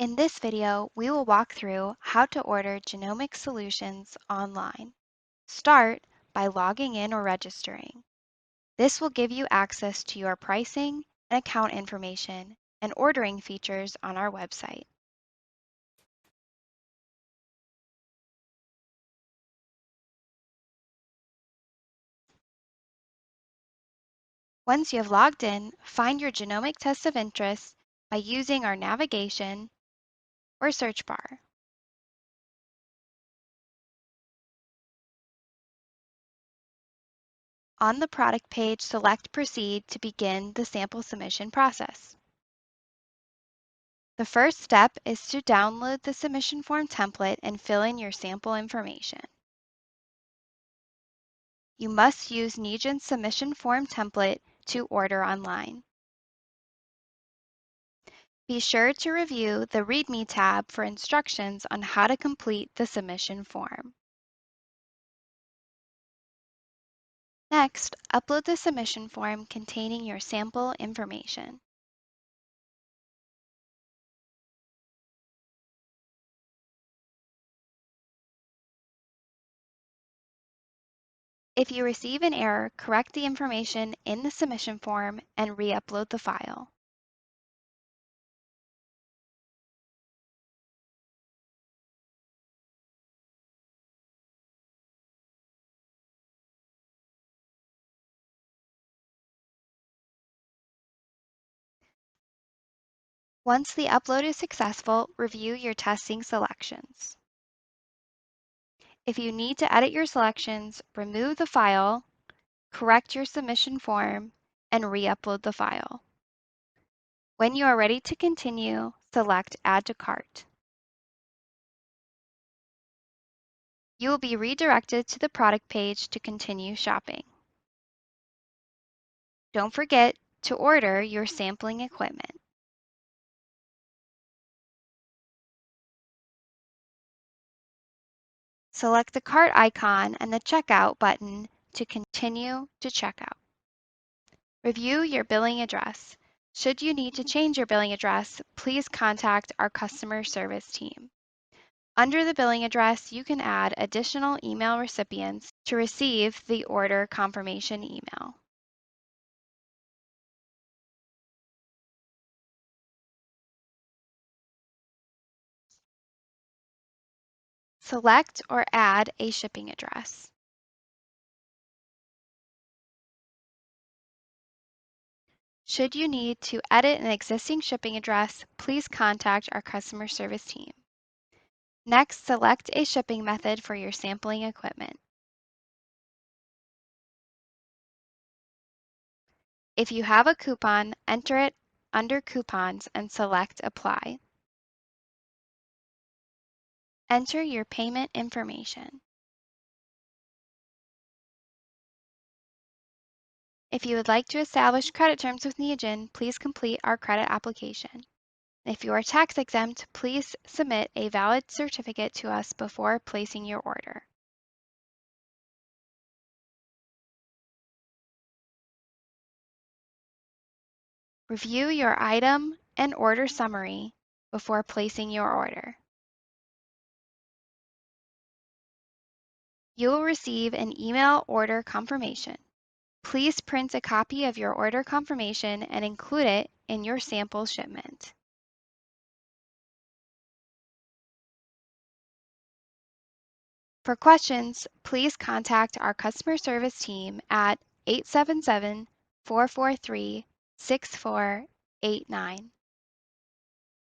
In this video, we will walk through how to order genomic solutions online. Start by logging in or registering. This will give you access to your pricing and account information and ordering features on our website. Once you have logged in, find your genomic test of interest by using our navigation or search bar. On the product page, select Proceed to begin the sample submission process. The first step is to download the submission form template and fill in your sample information. You must use Neogen's submission form template to order online. Be sure to review the README tab for instructions on how to complete the submission form. Next, upload the submission form containing your sample information. If you receive an error, correct the information in the submission form and re-upload the file. Once the upload is successful, review your testing selections. If you need to edit your selections, remove the file, correct your submission form, and re-upload the file. When you are ready to continue, select Add to Cart. You will be redirected to the product page to continue shopping. Don't forget to order your sampling equipment. Select the cart icon and the Checkout button to continue to checkout. Review your billing address. Should you need to change your billing address, please contact our customer service team. Under the billing address, you can add additional email recipients to receive the order confirmation email. Select or add a shipping address. Should you need to edit an existing shipping address, please contact our customer service team. Next, select a shipping method for your sampling equipment. If you have a coupon, enter it under Coupons and select Apply. Enter your payment information. If you would like to establish credit terms with Neogen, please complete our credit application. If you are tax exempt, please submit a valid certificate to us before placing your order. Review your item and order summary before placing your order. You will receive an email order confirmation. Please print a copy of your order confirmation and include it in your sample shipment. For questions, please contact our customer service team at 877-443-6489.